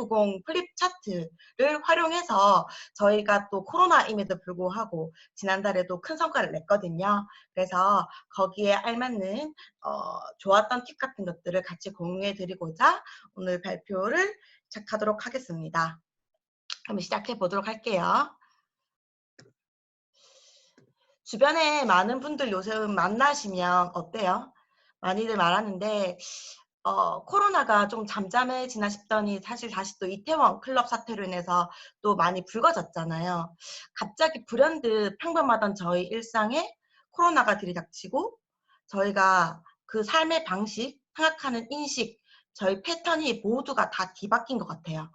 그래프0 플립 차트를 활용해서 저희가 또 코로나임에도 불구하고 지난달에도 큰 성과를 냈거든요. 그래서 거기에 알맞는 좋았던 팁 같은 것들을 같이 공유해 드리고자 오늘 발표를 시작하도록 하겠습니다. 그럼 시작해 보도록 할게요. 주변에 많은 분들 요즘 만나시면 어때요? 많이들 말하는데 코로나가 좀 잠잠해지나 싶더니 사실 다시 또 이태원 클럽 사태로 인해서 또 많이 불거졌잖아요. 갑자기 불현듯 평범하던 저희 일상에 코로나가 들이닥치고 저희가 그 삶의 방식, 생각하는 인식, 저희 패턴이 모두가 다 뒤바뀐 것 같아요.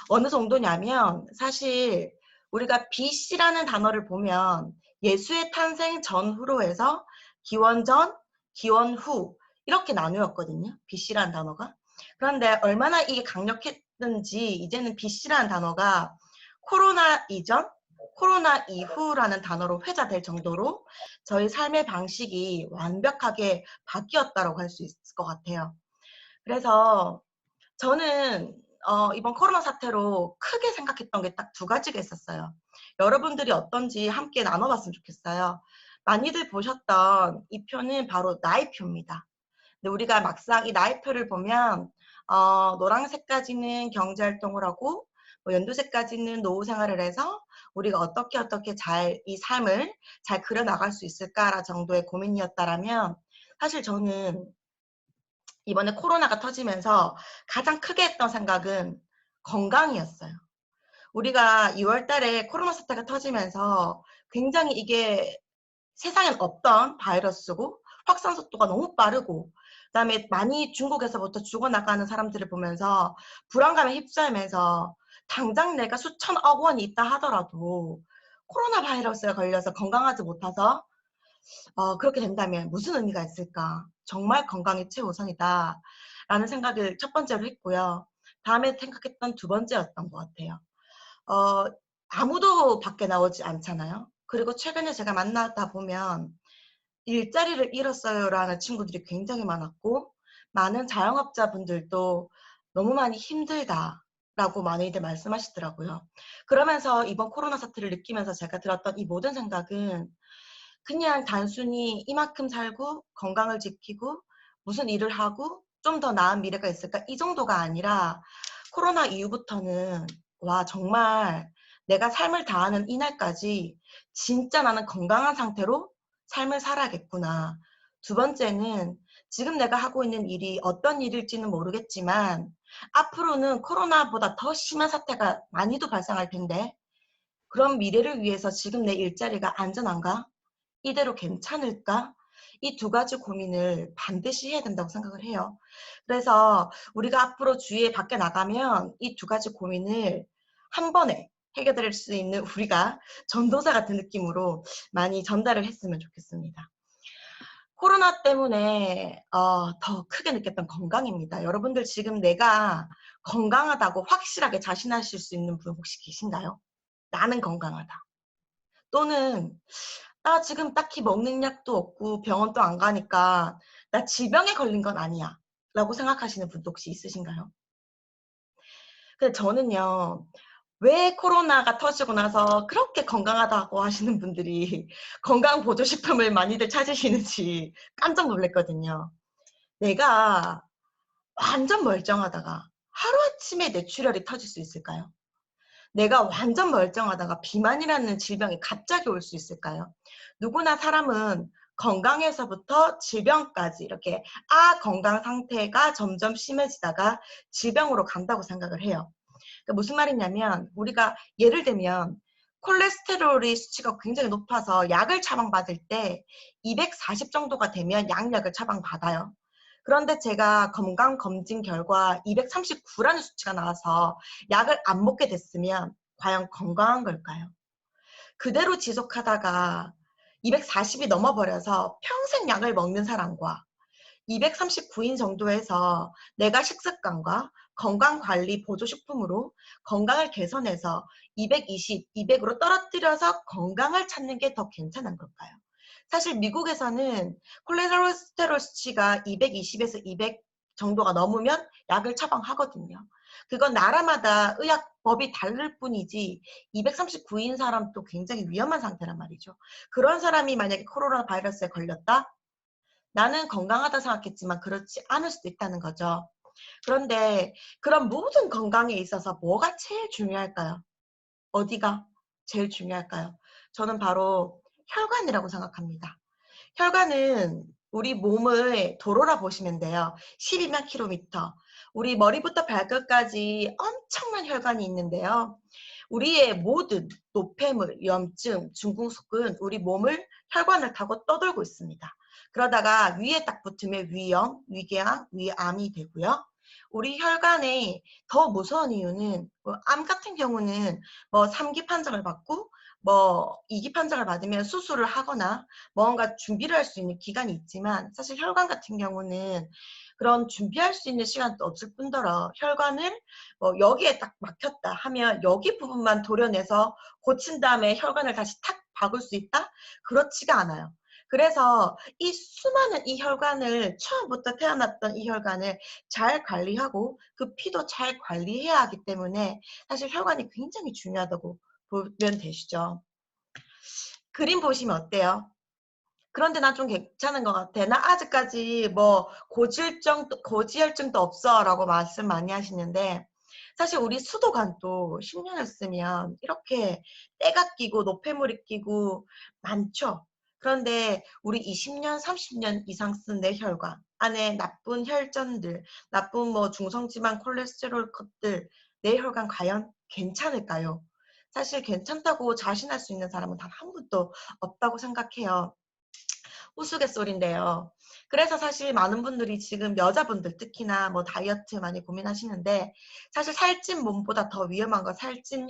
어느 정도냐면 사실 우리가 BC라는 단어를 보면 예수의 탄생 전후로 해서 기원 전, 기원 후 이렇게 나누었거든요. BC라는 단어가. 그런데 얼마나 이게 강력했는지 이제는 BC라는 단어가 코로나 이전, 코로나 이후라는 단어로 회자될 정도로 저희 삶의 방식이 완벽하게 바뀌었다고 할 수 있을 것 같아요. 그래서 저는 이번 코로나 사태로 크게 생각했던 게 딱 두 가지가 있었어요. 여러분들이 어떤지 함께 나눠봤으면 좋겠어요. 많이들 보셨던 이 표는 바로 나이표입니다. 근데 우리가 막상 이 나이표를 보면 노란색까지는 경제활동을 하고 연두색까지는 노후 생활을 해서 우리가 어떻게 잘 이 삶을 잘 그려나갈 수 있을까 정도의 고민이었다라면 사실 저는 이번에 코로나가 터지면서 가장 크게 했던 생각은 건강이었어요. 우리가 2월 달에 코로나 사태가 터지면서 굉장히 이게 세상엔 없던 바이러스고 확산 속도가 너무 빠르고 그다음에 많이 중국에서부터 죽어나가는 사람들을 보면서 불안감에 휩싸이면서 당장 내가 수천억 원이 있다 하더라도 코로나 바이러스에 걸려서 건강하지 못해서 그렇게 된다면 무슨 의미가 있을까? 정말 건강이 최우선이다 라는 생각을 첫 번째로 했고요. 다음에 생각했던 두 번째였던 것 같아요. 아무도 밖에 나오지 않잖아요. 그리고 최근에 제가 만나다 보면 일자리를 잃었어요라는 친구들이 굉장히 많았고 많은 자영업자분들도 너무 많이 힘들다라고 많이들 말씀하시더라고요. 그러면서 이번 코로나 사태를 느끼면서 제가 들었던 이 모든 생각은 그냥 단순히 이만큼 살고 건강을 지키고 무슨 일을 하고 좀 더 나은 미래가 있을까 이 정도가 아니라 코로나 이후부터는 와 정말 내가 삶을 다하는 이날까지 진짜 나는 건강한 상태로 삶을 살아야겠구나. 두 번째는 지금 내가 하고 있는 일이 어떤 일일지는 모르겠지만 앞으로는 코로나보다 더 심한 사태가 많이도 발생할 텐데 그런 미래를 위해서 지금 내 일자리가 안전한가? 이대로 괜찮을까? 이 두 가지 고민을 반드시 해야 된다고 생각을 해요. 그래서 우리가 앞으로 주위에 밖에 나가면 이 두 가지 고민을 한 번에 해결될 수 있는 우리가 전도사 같은 느낌으로 많이 전달을 했으면 좋겠습니다. 코로나 때문에 더 크게 느꼈던 건강입니다. 여러분들 지금 내가 건강하다고 확실하게 자신하실 수 있는 분 혹시 계신가요? 나는 건강하다. 또는 나 지금 딱히 먹는 약도 없고 병원도 안 가니까 나 질병에 걸린 건 아니야 라고 생각하시는 분도 혹시 있으신가요? 근데 저는요. 왜 코로나가 터지고 나서 그렇게 건강하다고 하시는 분들이 건강보조식품을 많이들 찾으시는지 깜짝 놀랐거든요. 내가 완전 멀쩡하다가 하루아침에 뇌출혈이 터질 수 있을까요? 내가 완전 멀쩡하다가 비만이라는 질병이 갑자기 올 수 있을까요? 누구나 사람은 건강에서부터 질병까지 이렇게 건강 상태가 점점 심해지다가 질병으로 간다고 생각을 해요. 그러니까 무슨 말이냐면 우리가 예를 들면 콜레스테롤이 수치가 굉장히 높아서 약을 처방받을 때 240 정도가 되면 양약을 처방받아요. 그런데 제가 건강검진 결과 239라는 수치가 나와서 약을 안 먹게 됐으면 과연 건강한 걸까요? 그대로 지속하다가 240이 넘어버려서 평생 약을 먹는 사람과 239인 정도에서 내가 식습관과 건강관리 보조식품으로 건강을 개선해서 220, 200으로 떨어뜨려서 건강을 찾는 게 더 괜찮은 걸까요? 사실 미국에서는 콜레스테롤 수치가 220에서 200 정도가 넘으면 약을 처방하거든요. 그건 나라마다 의학법이 다를 뿐이지 239인 사람도 굉장히 위험한 상태란 말이죠. 그런 사람이 만약에 코로나 바이러스에 걸렸다? 나는 건강하다 생각했지만 그렇지 않을 수도 있다는 거죠. 그런데 그런 모든 건강에 있어서 뭐가 제일 중요할까요? 어디가 제일 중요할까요? 저는 바로 혈관이라고 생각합니다. 혈관은 우리 몸을 도로라 보시면 돼요. 12만 킬로미터. 우리 머리부터 발끝까지 엄청난 혈관이 있는데요. 우리의 모든 노폐물, 염증, 중금속은 우리 몸을 혈관을 타고 떠돌고 있습니다. 그러다가 위에 딱 붙으면 위염, 위궤양, 위암이 되고요. 우리 혈관에 더 무서운 이유는 암 같은 경우는 뭐 3기 판정을 받고 뭐 2기 판정을 받으면 수술을 하거나 뭔가 준비를 할 수 있는 기간이 있지만 사실 혈관 같은 경우는 그런 준비할 수 있는 시간도 없을 뿐더러 혈관을 뭐 여기에 딱 막혔다 하면 여기 부분만 도려내서 고친 다음에 혈관을 다시 탁 박을 수 있다? 그렇지가 않아요. 그래서 이 수많은 이 혈관을 처음부터 태어났던 이 혈관을 잘 관리하고 그 피도 잘 관리해야 하기 때문에 사실 혈관이 굉장히 중요하다고 보면 되시죠. 그림 보시면 어때요? 그런데 난 좀 괜찮은 것 같아. 나 아직까지 뭐 고지혈증도 없어 라고 말씀 많이 하시는데 사실 우리 수도관도 10년을 쓰면 이렇게 때가 끼고 노폐물이 끼고 많죠. 그런데 우리 20년, 30년 이상 쓴 내 혈관 안에 나쁜 혈전들, 나쁜 뭐 중성지방 콜레스테롤 것들 내 혈관 과연 괜찮을까요? 사실 괜찮다고 자신할 수 있는 사람은 단 한 분도 없다고 생각해요. 우스갯소리인데요. 그래서 사실 많은 분들이 지금 여자분들 특히나 뭐 다이어트 많이 고민하시는데 사실 살찐 몸보다 더 위험한 건 살찐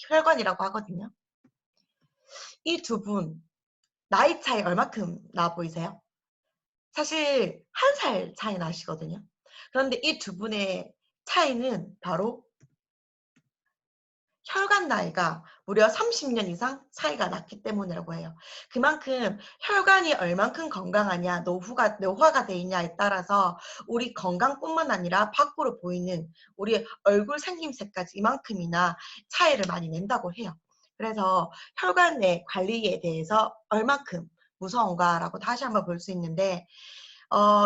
혈관이라고 하거든요. 이 두 분 나이 차이 얼마큼 나 보이세요? 사실 1살 차이 나시거든요. 그런데 이 두 분의 차이는 바로 혈관 나이가 무려 30년 이상 차이가 났기 때문이라고 해요. 그만큼 혈관이 얼만큼 건강하냐, 노화가 돼 있냐에 따라서 우리 건강뿐만 아니라 밖으로 보이는 우리 얼굴 생김새까지 이만큼이나 차이를 많이 낸다고 해요. 그래서 혈관 내 관리에 대해서 얼만큼 무서운가라고 다시 한번 볼 수 있는데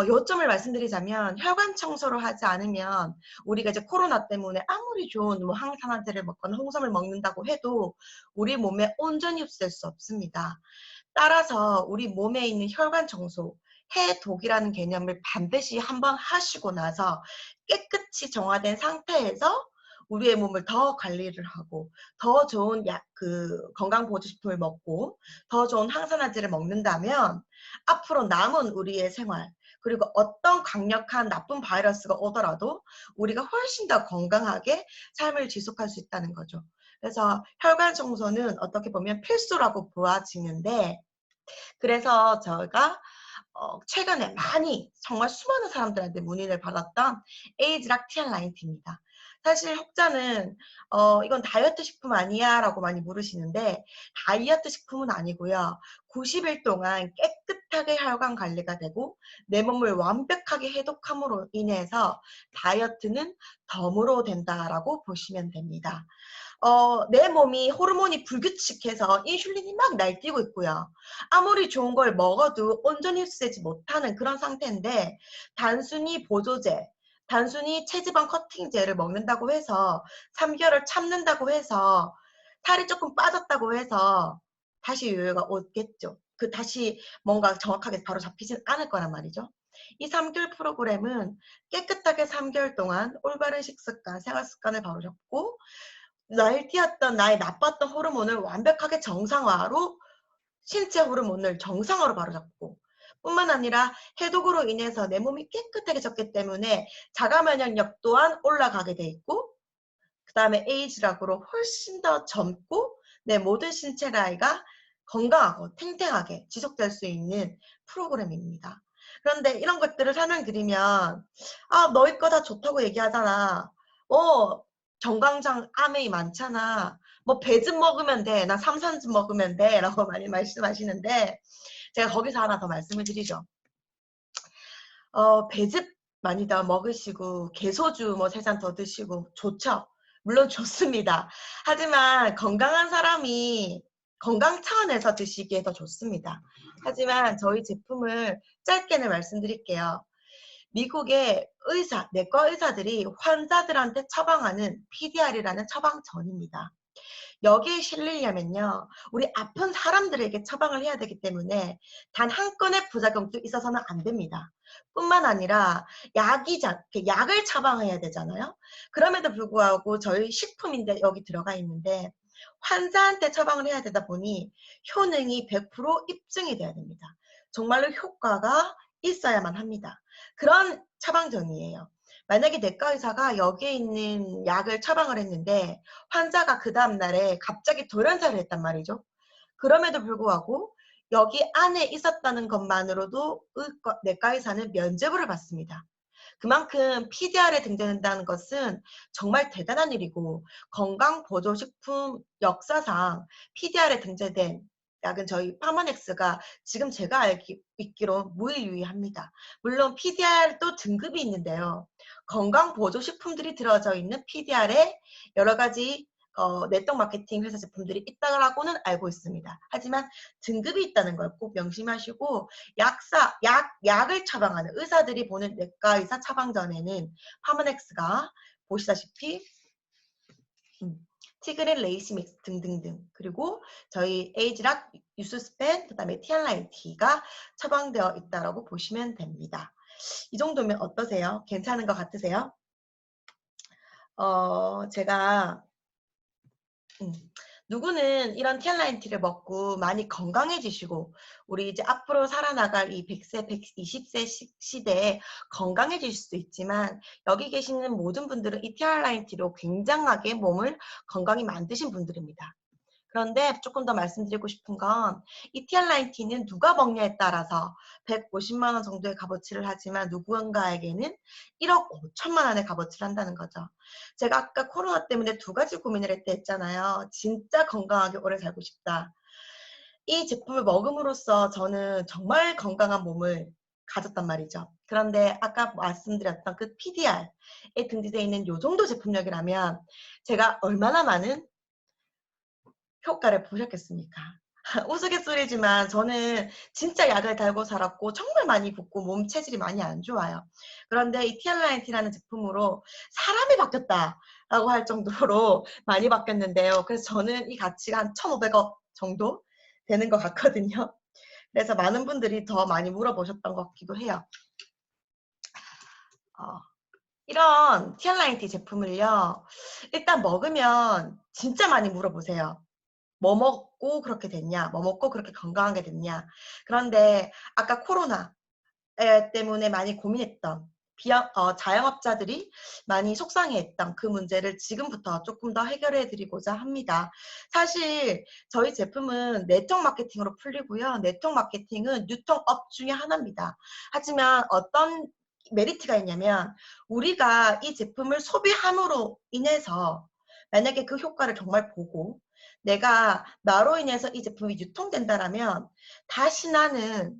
요점을 말씀드리자면 혈관 청소를 하지 않으면 우리가 이제 코로나 때문에 아무리 좋은 뭐 항산화제를 먹거나 홍삼을 먹는다고 해도 우리 몸에 온전히 없앨 수 없습니다. 따라서 우리 몸에 있는 혈관 청소, 해독이라는 개념을 반드시 한번 하시고 나서 깨끗이 정화된 상태에서 우리의 몸을 더 관리를 하고 더 좋은 건강보조식품을 먹고 더 좋은 항산화제를 먹는다면 앞으로 남은 우리의 생활 그리고 어떤 강력한 나쁜 바이러스가 오더라도 우리가 훨씬 더 건강하게 삶을 지속할 수 있다는 거죠. 그래서 혈관 청소는 어떻게 보면 필수라고 보아지는데 그래서 저희가 최근에 많이 정말 수많은 사람들한테 문의를 받았던 에이즈락 TR90입니다. 사실 혹자는 이건 다이어트 식품 아니야? 라고 많이 물으시는데 다이어트 식품은 아니고요. 90일 동안 깨끗하게 혈관 관리가 되고 내 몸을 완벽하게 해독함으로 인해서 다이어트는 덤으로 된다라고 보시면 됩니다. 내 몸이 호르몬이 불규칙해서 인슐린이 막 날뛰고 있고요. 아무리 좋은 걸 먹어도 온전히 흡수되지 못하는 그런 상태인데 단순히 보조제, 단순히 체지방 커팅제를 먹는다고 해서 3개월을 참는다고 해서 살이 조금 빠졌다고 해서 다시 요요가 오겠죠. 다시 뭔가 정확하게 바로 잡히진 않을 거란 말이죠. 이 3개월 프로그램은 깨끗하게 3개월 동안 올바른 식습관, 생활습관을 바로 잡고 날뛰었던 나의 나빴던 호르몬을 완벽하게 정상화로 신체 호르몬을 정상화로 바로잡고 뿐만 아니라 해독으로 인해서 내 몸이 깨끗하게 졌기 때문에 자가 면역력 또한 올라가게 돼 있고 그 다음에 에이즈락으로 훨씬 더 젊고 내 모든 신체 나이가 건강하고 탱탱하게 지속될 수 있는 프로그램입니다. 그런데 이런 것들을 설명드리면 너희 거 다 좋다고 얘기하잖아. 정강장 암이 많잖아. 뭐 배즙 먹으면 돼. 나 삼산즙 먹으면 돼. 라고 많이 말씀하시는데 제가 거기서 하나 더 말씀을 드리죠. 배즙 많이 더 먹으시고 개소주 뭐 3잔 더 드시고 좋죠. 물론 좋습니다. 하지만 건강한 사람이 건강 차원에서 드시기에 더 좋습니다. 하지만 저희 제품을 짧게는 말씀드릴게요. 미국의 의사, 내과 의사들이 환자들한테 처방하는 PDR이라는 처방전입니다. 여기에 실리려면요, 우리 아픈 사람들에게 처방을 해야 되기 때문에 단 한 건의 부작용도 있어서는 안 됩니다. 뿐만 아니라 약을 처방해야 되잖아요. 그럼에도 불구하고 저희 식품인데 여기 들어가 있는데 환자한테 처방을 해야 되다 보니 효능이 100% 입증이 돼야 됩니다. 정말로 효과가 있어야만 합니다. 그런 처방전이에요. 만약에 내과 의사가 여기에 있는 약을 처방을 했는데 환자가 그 다음날에 갑자기 돌연사를 했단 말이죠. 그럼에도 불구하고 여기 안에 있었다는 것만으로도 내과 의사는 면죄부를 받습니다. 그만큼 PDR에 등재된다는 것은 정말 대단한 일이고 건강보조식품 역사상 PDR에 등재된 약은 저희 파머넥스가 지금 제가 있기로 무일유의합니다. 물론 PDR도 등급이 있는데요. 건강보조식품들이 들어져 있는 PDR에 여러 가지 네트워크 마케팅 회사 제품들이 있다고는 알고 있습니다. 하지만 등급이 있다는 걸 꼭 명심하시고 약을 처방하는 의사들이 보는 내과 의사 처방전에는 파머넥스가 보시다시피 티그린, 레이시믹스 등등등 그리고 저희 에이지락, 유스스펜, 그 다음에 티알라이티가 처방되어 있다고 보시면 됩니다. 이 정도면 어떠세요? 괜찮은 것 같으세요? 제가 누구는 이런 티알라인티를 먹고 많이 건강해지시고 우리 이제 앞으로 살아나갈 이 100세, 120세 시대에 건강해지실 수도 있지만 여기 계시는 모든 분들은 이 티알라인티로 굉장하게 몸을 건강히 만드신 분들입니다. 그런데 조금 더 말씀드리고 싶은 건 이 티알라인티는 누가 먹냐에 따라서 150만 원 정도의 값어치를 하지만 누군가에게는 1억 5천만 원의 값어치를 한다는 거죠. 제가 아까 코로나 때문에 2가지 고민을 했잖아요. 진짜 건강하게 오래 살고 싶다. 이 제품을 먹음으로써 저는 정말 건강한 몸을 가졌단 말이죠. 그런데 아까 말씀드렸던 그 PDR에 등재되어 있는 이 정도 제품력이라면 제가 얼마나 많은 효과를 보셨겠습니까? 우스갯소리지만 저는 진짜 약을 달고 살았고 정말 많이 붓고 몸 체질이 많이 안 좋아요. 그런데 이 티알라인티라는 제품으로 사람이 바뀌었다라고 할 정도로 많이 바뀌었는데요. 그래서 저는 이 가치가 한 1,500억 정도 되는 것 같거든요. 그래서 많은 분들이 더 많이 물어보셨던 것 같기도 해요. 이런 티알라인티 제품을요. 일단 먹으면 진짜 많이 물어보세요. 뭐 먹고 그렇게 됐냐? 뭐 먹고 그렇게 건강하게 됐냐? 그런데 아까 코로나 때문에 많이 고민했던 자영업자들이 많이 속상해했던 그 문제를 지금부터 조금 더 해결해 드리고자 합니다. 사실 저희 제품은 네트워크 마케팅으로 풀리고요. 네트워크 마케팅은 유통업 중에 하나입니다. 하지만 어떤 메리트가 있냐면 우리가 이 제품을 소비함으로 인해서 만약에 그 효과를 정말 보고 내가 나로 인해서 이 제품이 유통된다라면 다시 나는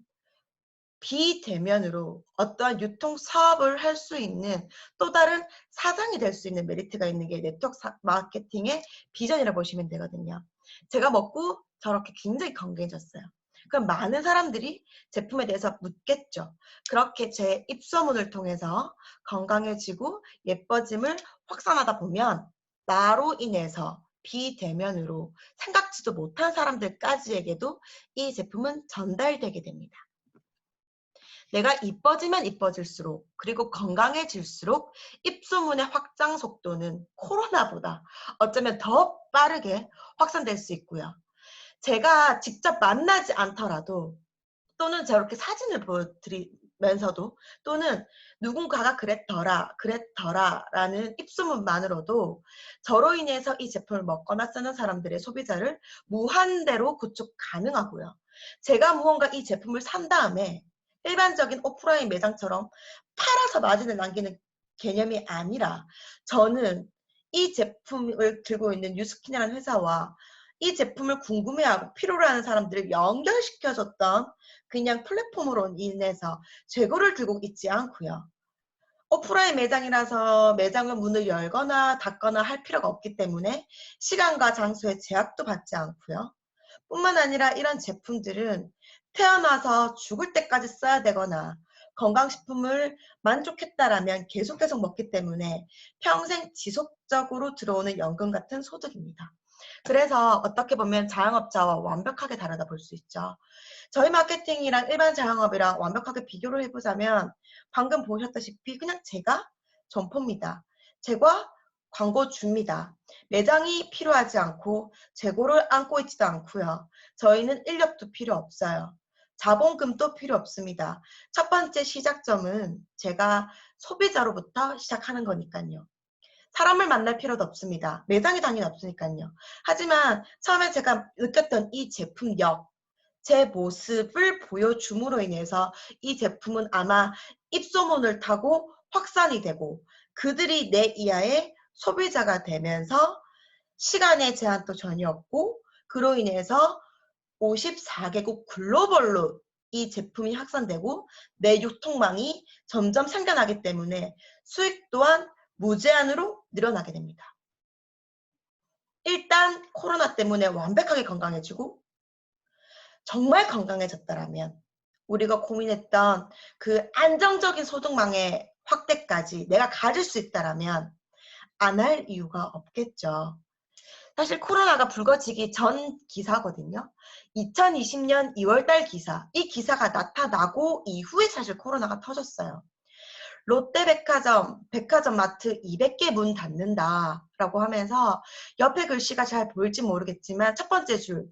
비대면으로 어떠한 유통 사업을 할 수 있는 또 다른 사장이 될 수 있는 메리트가 있는 게 네트워크 마케팅의 비전이라고 보시면 되거든요. 제가 먹고 저렇게 굉장히 건강해졌어요. 그럼 많은 사람들이 제품에 대해서 묻겠죠. 그렇게 제 입소문을 통해서 건강해지고 예뻐짐을 확산하다 보면 나로 인해서 비대면으로 생각지도 못한 사람들까지에게도 이 제품은 전달되게 됩니다. 내가 이뻐지면 이뻐질수록 그리고 건강해질수록 입소문의 확장 속도는 코로나보다 어쩌면 더 빠르게 확산될 수 있고요. 제가 직접 만나지 않더라도 또는 저렇게 사진을 보여드리면서도 또는 누군가가 그랬더라라는 입소문만으로도 저로 인해서 이 제품을 먹거나 쓰는 사람들의 소비자를 무한대로 구축 가능하고요. 제가 무언가 이 제품을 산 다음에 일반적인 오프라인 매장처럼 팔아서 마진을 남기는 개념이 아니라 저는 이 제품을 들고 있는 뉴스킨이라는 회사와 이 제품을 궁금해하고 필요로 하는 사람들을 연결시켜줬던 그냥 플랫폼으로 인해서 재고를 들고 있지 않고요. 오프라인 매장이라서 매장은 문을 열거나 닫거나 할 필요가 없기 때문에 시간과 장소에 제약도 받지 않고요. 뿐만 아니라 이런 제품들은 태어나서 죽을 때까지 써야 되거나 건강식품을 만족했다라면 계속 먹기 때문에 평생 지속적으로 들어오는 연금 같은 소득입니다. 그래서 어떻게 보면 자영업자와 완벽하게 다르다 볼 수 있죠. 저희 마케팅이랑 일반 자영업이랑 완벽하게 비교를 해보자면 방금 보셨다시피 그냥 제가 점포입니다. 제가 광고주입니다. 매장이 필요하지 않고 재고를 안고 있지도 않고요. 저희는 인력도 필요 없어요. 자본금도 필요 없습니다. 첫 번째 시작점은 제가 소비자로부터 시작하는 거니까요. 사람을 만날 필요도 없습니다. 매장이 당연히 없으니까요. 하지만 처음에 제가 느꼈던 이 제품력, 제 모습을 보여줌으로 인해서 이 제품은 아마 입소문을 타고 확산이 되고 그들이 내 이하의 소비자가 되면서 시간의 제한도 전혀 없고 그로 인해서 54개국 글로벌로 이 제품이 확산되고 내 유통망이 점점 생겨나기 때문에 수익 또한 무제한으로 늘어나게 됩니다. 일단 코로나 때문에 완벽하게 건강해지고 정말 건강해졌다라면 우리가 고민했던 그 안정적인 소득망의 확대까지 내가 가질 수 있다라면 안 할 이유가 없겠죠. 사실 코로나가 불거지기 전 기사거든요. 2020년 2월달 기사. 이 기사가 나타나고 이후에 사실 코로나가 터졌어요. 롯데백화점, 백화점마트 200개 문 닫는다라고 하면서 옆에 글씨가 잘 보일지 모르겠지만 첫 번째 줄,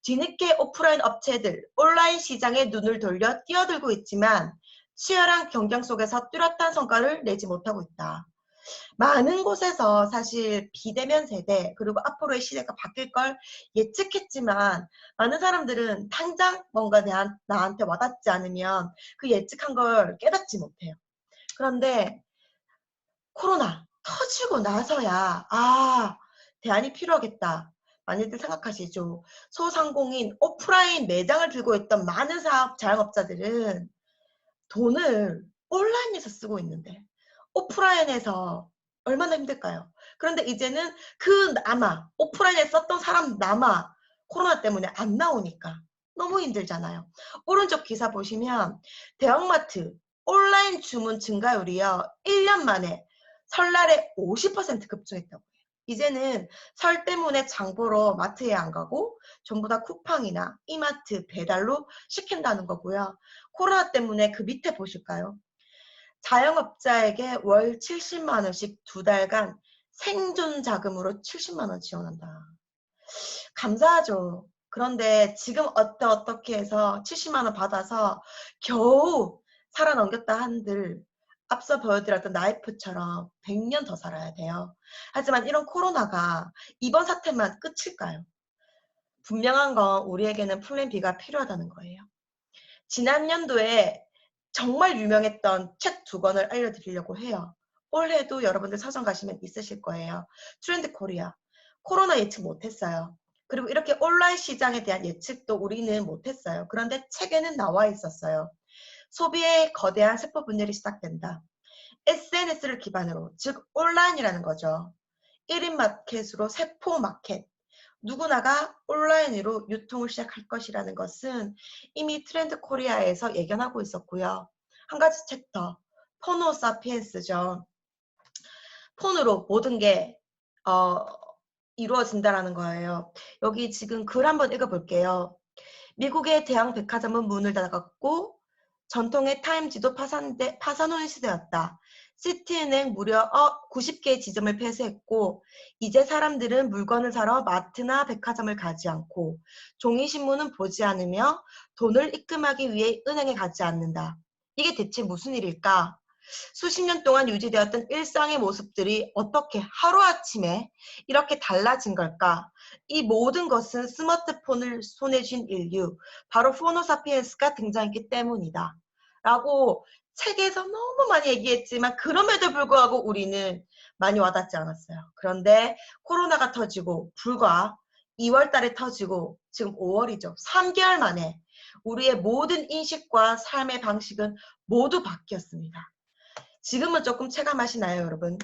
뒤늦게 오프라인 업체들, 온라인 시장에 눈을 돌려 뛰어들고 있지만 치열한 경쟁 속에서 뚜렷한 성과를 내지 못하고 있다. 많은 곳에서 사실 비대면 세대 그리고 앞으로의 시대가 바뀔 걸 예측했지만 많은 사람들은 당장 뭔가 나한테 와닿지 않으면 그 예측한 걸 깨닫지 못해요. 그런데 코로나 터지고 나서야 대안이 필요하겠다. 많이들 생각하시죠. 소상공인 오프라인 매장을 들고 있던 많은 자영업자들은 돈을 온라인에서 쓰고 있는데 오프라인에서 얼마나 힘들까요? 그런데 이제는 그 오프라인에 썼던 사람 코로나 때문에 안 나오니까 너무 힘들잖아요. 오른쪽 기사 보시면 대형마트 온라인 주문 증가율이요. 1년 만에 설날에 50% 급증했다고 해요. 이제는 설 때문에 장 보러 마트에 안 가고 전부 다 쿠팡이나 이마트 배달로 시킨다는 거고요. 코로나 때문에 그 밑에 보실까요? 자영업자에게 월 70만 원씩 2달간 생존 자금으로 70만 원 지원한다. 감사하죠. 그런데 지금 어떻게 해서 70만 원 받아서 겨우 살아넘겼다 한들 앞서 보여드렸던 나이프처럼 100년 더 살아야 돼요. 하지만 이런 코로나가 이번 사태만 끝일까요? 분명한 건 우리에게는 플랜 B가 필요하다는 거예요. 지난 연도에 정말 유명했던 책 2권을 알려드리려고 해요. 올해도 여러분들 서점 가시면 있으실 거예요. 트렌드 코리아. 코로나 예측 못했어요. 그리고 이렇게 온라인 시장에 대한 예측도 우리는 못했어요. 그런데 책에는 나와 있었어요. 소비의 거대한 세포 분열이 시작된다. SNS를 기반으로, 즉 온라인이라는 거죠. 1인 마켓으로 세포 마켓. 누구나가 온라인으로 유통을 시작할 것이라는 것은 이미 트렌드 코리아에서 예견하고 있었고요. 한 가지 책 더, 포노 사피엔스죠. 폰으로 모든 게 이루어진다라는 거예요. 여기 지금 글 한번 읽어볼게요. 미국의 대형 백화점은 문을 닫았고 전통의 타임지도 파산하는 시대였다. 시티은행 무려 90개의 지점을 폐쇄했고 이제 사람들은 물건을 사러 마트나 백화점을 가지 않고 종이신문은 보지 않으며 돈을 입금하기 위해 은행에 가지 않는다. 이게 대체 무슨 일일까? 수십 년 동안 유지되었던 일상의 모습들이 어떻게 하루아침에 이렇게 달라진 걸까? 이 모든 것은 스마트폰을 손에 쥔 인류, 바로 호모사피엔스가 등장했기 때문이다. 라고 책에서 너무 많이 얘기했지만 그럼에도 불구하고 우리는 많이 와닿지 않았어요. 그런데 코로나가 터지고 불과 2월 달에 터지고 지금 5월이죠. 3개월 만에 우리의 모든 인식과 삶의 방식은 모두 바뀌었습니다. 지금은 조금 체감하시나요, 여러분?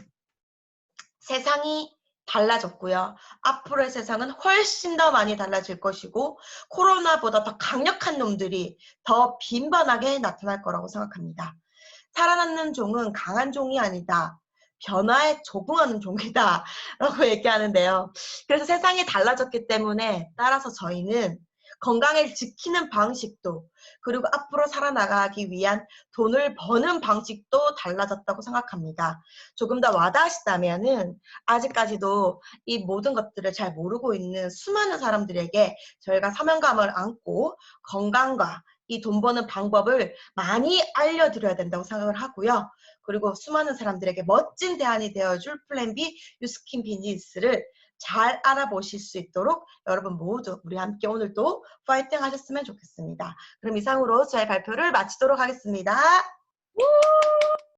세상이 달라졌고요. 앞으로의 세상은 훨씬 더 많이 달라질 것이고 코로나보다 더 강력한 놈들이 더 빈번하게 나타날 거라고 생각합니다. 살아남는 종은 강한 종이 아니다. 변화에 적응하는 종이다. 라고 얘기하는데요. 그래서 세상이 달라졌기 때문에 따라서 저희는 건강을 지키는 방식도 그리고 앞으로 살아나가기 위한 돈을 버는 방식도 달라졌다고 생각합니다. 조금 더 와닿으시다면은 아직까지도 이 모든 것들을 잘 모르고 있는 수많은 사람들에게 저희가 사명감을 안고 건강과 이 돈 버는 방법을 많이 알려드려야 된다고 생각을 하고요. 그리고 수많은 사람들에게 멋진 대안이 되어줄 플랜 B 유스킨 비즈니스를 잘 알아보실 수 있도록 여러분 모두 우리 함께 오늘도 파이팅 하셨으면 좋겠습니다. 그럼 이상으로 저의 발표를 마치도록 하겠습니다.